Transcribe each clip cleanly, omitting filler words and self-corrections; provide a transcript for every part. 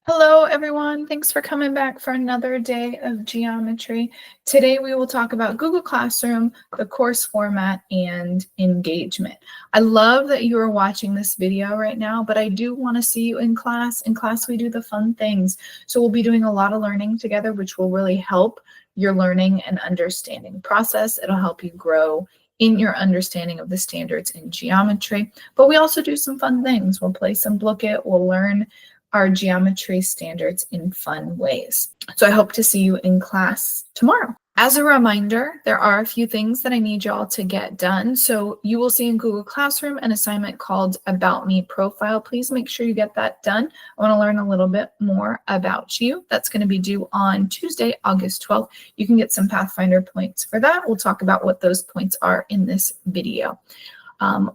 Hello, everyone. Thanks for coming back for another day of geometry. Today, we will talk about Google Classroom, the course format, and engagement. I love that you are watching this video right now, but I do want to see you in class. In class, we do the fun things. So we'll be doing a lot of learning together, which will really help your learning and understanding process. It'll help you grow in your understanding of the standards in geometry. But we also do some fun things. We'll play some Book It. We'll learn our geometry standards in fun ways. So I hope to see you in class tomorrow. As a reminder, there are a few things that I need y'all to get done. So you will see in Google Classroom an assignment called About Me Profile. Please make sure you get that done. I want to learn a little bit more about you. That's going to be due on Tuesday, August 12th. You can get some Pathfinder points for that. We'll talk about what those points are in this video.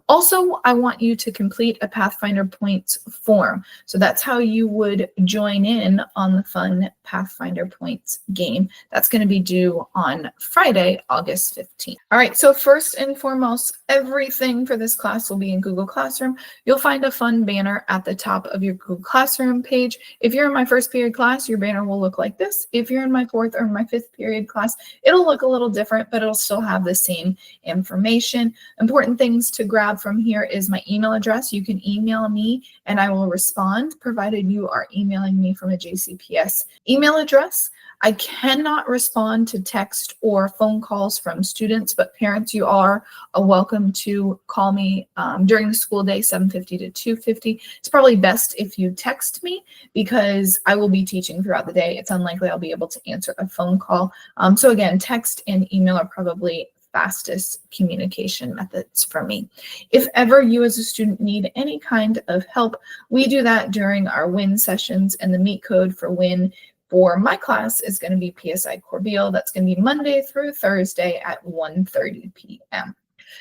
Also, I want you to complete a Pathfinder points form. So that's how you would join in on the fun Pathfinder points game. That's going to be due on Friday, August 15th. All right, so first and foremost, everything for this class will be in Google Classroom. You'll find a fun banner at the top of your Google Classroom page. If you're in my first period class, your banner will look like this. If you're in my fourth or my fifth period class, it'll look a little different, but it'll still have the same information. Important things to grab from here is my email address. You can email me and I will respond, provided you are emailing me from a JCPS email address. I cannot respond to text or phone calls from students, but parents, you are welcome to call me during the school day, 7:50 to 2:50. It's probably best if you text me because I will be teaching throughout the day. It's unlikely I'll be able to answer a phone call. So again, text and email are probably fastest communication methods for me. If ever you as a student need any kind of help, we do that during our WIN sessions, and the meet code for WIN for my class is going to be PSI Corbeil. That's going to be Monday through Thursday at 1:30 p.m.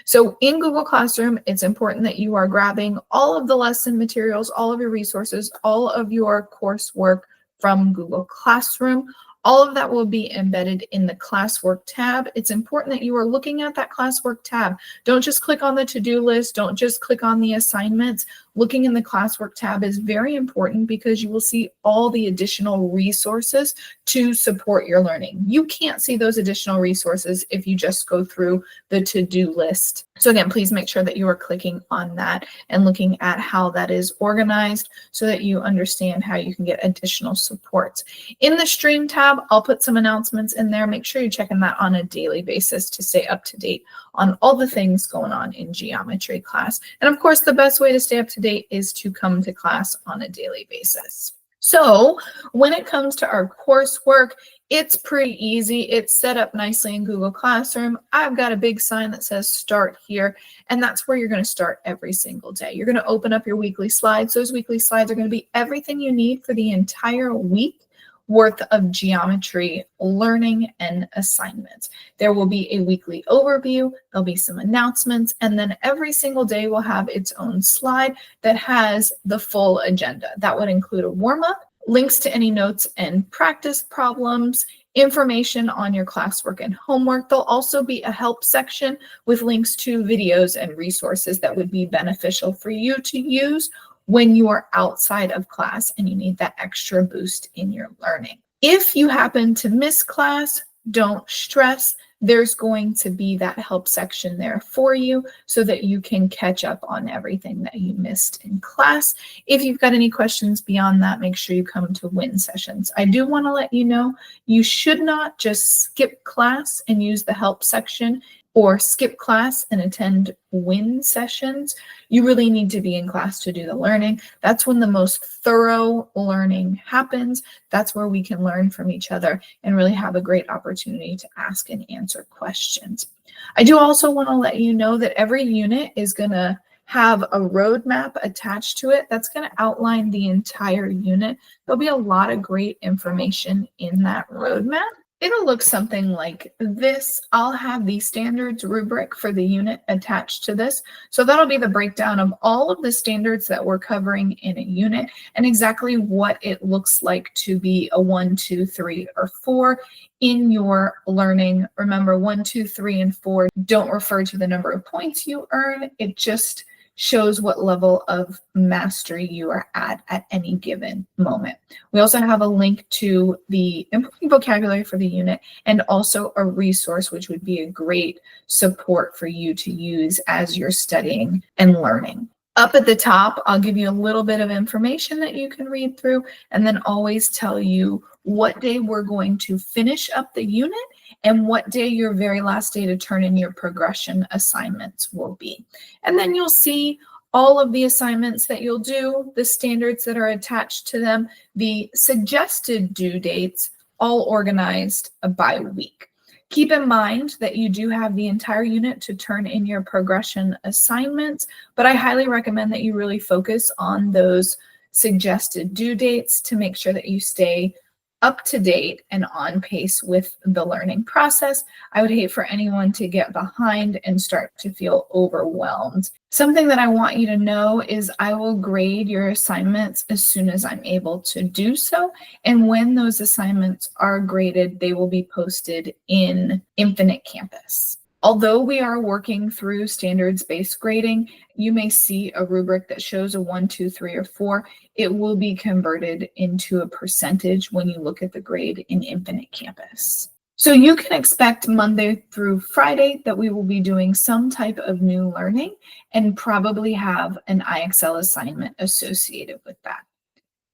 So in Google Classroom, it's important that you are grabbing all of the lesson materials, all of your resources, all of your coursework from Google Classroom. All of that will be embedded in the classwork tab. It's important that you are looking at that classwork tab. Don't just click on the to-do list. Don't just click on the assignments. Looking in the classwork tab is very important because you will see all the additional resources to support your learning. You can't see those additional resources if you just go through the to-do list. So again, please make sure that you are clicking on that and looking at how that is organized so that you understand how you can get additional support. In the stream tab, I'll put some announcements in there. Make sure you're checking that on a daily basis to stay up to date on all the things going on in geometry class. And of course, the best way to stay up to date is to come to class on a daily basis. So when it comes to our coursework, it's pretty easy. It's set up nicely in Google Classroom. I've got a big sign that says start here, and that's where you're going to start every single day. You're going to open up your weekly slides. Those weekly slides are going to be everything you need for the entire week worth of geometry learning and assignments. There will be a weekly overview, there'll be some announcements, and then every single day will have its own slide that has the full agenda. That would include a warm-up, links to any notes and practice problems, information on your classwork and homework. There'll also be a help section with links to videos and resources that would be beneficial for you to use when you are outside of class and you need that extra boost in your learning. If you happen to miss class, don't stress. There's going to be that help section there for you so that you can catch up on everything that you missed in class. If you've got any questions beyond that, make sure you come to WIN sessions. I do want to let you know you should not just skip class and use the help section or skip class and attend WIN sessions. You really need to be in class to do the learning. That's when the most thorough learning happens. That's where we can learn from each other and really have a great opportunity to ask and answer questions. I do also want to let you know that every unit is going to have a roadmap attached to it that's going to outline the entire unit. There'll be a lot of great information in that roadmap. It'll look something like this. I'll have the standards rubric for the unit attached to this. So that'll be the breakdown of all of the standards that we're covering in a unit and exactly what it looks like to be a 1, 2, 3, or 4 in your learning. Remember, 1, 2, 3, and 4 don't refer to the number of points you earn. It just shows what level of mastery you are at any given moment. We also have a link to the Improving Vocabulary for the unit and also a resource which would be a great support for you to use as you're studying and learning. Up at the top, I'll give you a little bit of information that you can read through and then always tell you what day we're going to finish up the unit and what day your very last day to turn in your progression assignments will be. And then you'll see all of the assignments that you'll do, the standards that are attached to them, the suggested due dates, all organized by week. Keep in mind that you do have the entire unit to turn in your progression assignments, but I highly recommend that you really focus on those suggested due dates to make sure that you stay up to date and on pace with the learning process. I would hate for anyone to get behind and start to feel overwhelmed. Something that I want you to know is I will grade your assignments as soon as I'm able to do so. And when those assignments are graded, they will be posted in Infinite Campus. Although we are working through standards-based grading, you may see a rubric that shows a 1, 2, 3, or 4. It will be converted into a percentage when you look at the grade in Infinite Campus. So you can expect Monday through Friday that we will be doing some type of new learning and probably have an IXL assignment associated with that.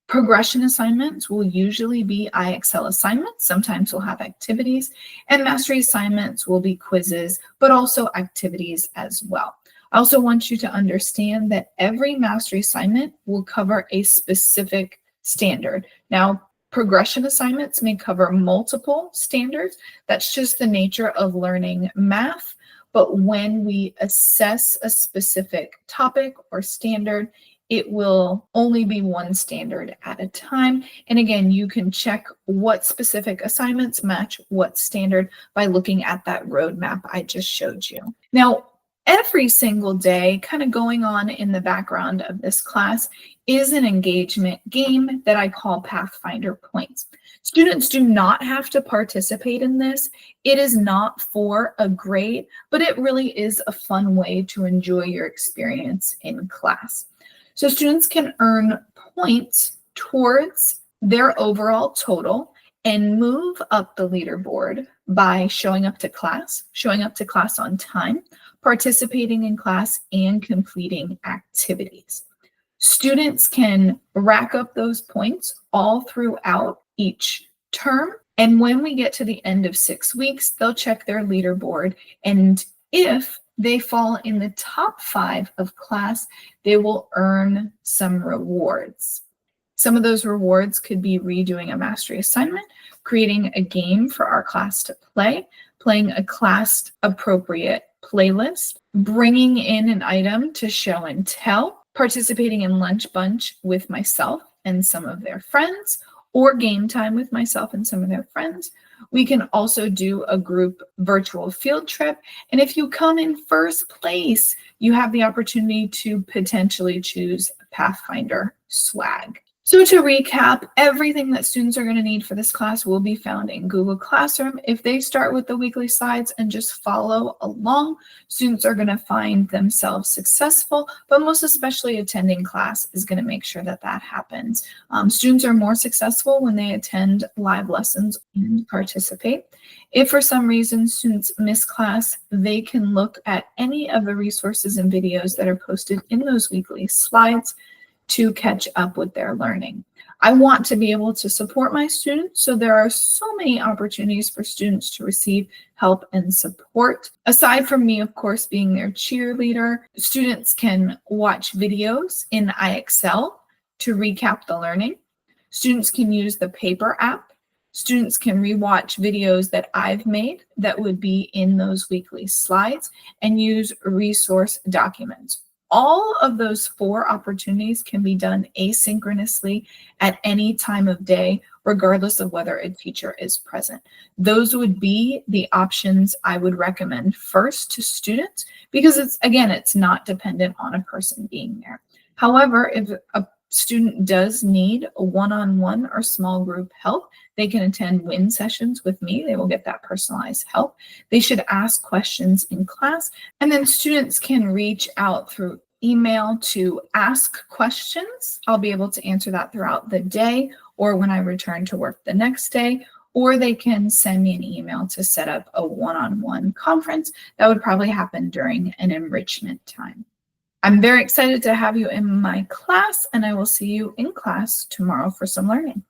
Progression assignments will usually be IXL assignments. Sometimes we'll have activities, and mastery assignments will be quizzes, but also activities as well. I also want you to understand that every mastery assignment will cover a specific standard. Now, progression assignments may cover multiple standards. That's just the nature of learning math. But when we assess a specific topic or standard, it will only be one standard at a time. And again, you can check what specific assignments match what standard by looking at that roadmap I just showed you. Now, every single day, kind of going on in the background of this class, is an engagement game that I call Pathfinder Points. Students do not have to participate in this. It is not for a grade, but it really is a fun way to enjoy your experience in class. So students can earn points towards their overall total and move up the leaderboard by showing up to class on time, participating in class, and completing activities. Students can rack up those points all throughout each term. And when we get to the end of 6 weeks, they'll check their leaderboard. And if they fall in the top 5 of class, they will earn some rewards. Some of those rewards could be redoing a mastery assignment, creating a game for our class to play, playing a class appropriate playlist, bringing in an item to show and tell, participating in lunch bunch with myself and some of their friends, or game time with myself and some of their friends. We can also do a group virtual field trip. And if you come in first place, you have the opportunity to potentially choose Pathfinder swag. So to recap, everything that students are going to need for this class will be found in Google Classroom. If they start with the weekly slides and just follow along, students are going to find themselves successful, but most especially attending class is going to make sure that that happens. Students are more successful when they attend live lessons and participate. If for some reason students miss class, they can look at any of the resources and videos that are posted in those weekly slides to catch up with their learning. I want to be able to support my students, so there are so many opportunities for students to receive help and support. Aside from me, of course, being their cheerleader, students can watch videos in IXL to recap the learning. Students can use the paper app. Students can rewatch videos that I've made that would be in those weekly slides and use resource documents. All of those 4 opportunities can be done asynchronously at any time of day, regardless of whether a teacher is present. Those would be the options I would recommend first to students because it's not dependent on a person being there. However, if a student does need a one-on-one or small group help, they can attend WIN sessions with me. They will get that personalized help. They should ask questions in class, and then students can reach out through email to ask questions. I'll be able to answer that throughout the day or when I return to work the next day, or they can send me an email to set up a one-on-one conference. That would probably happen during an enrichment time. I'm very excited to have you in my class, and I will see you in class tomorrow for some learning.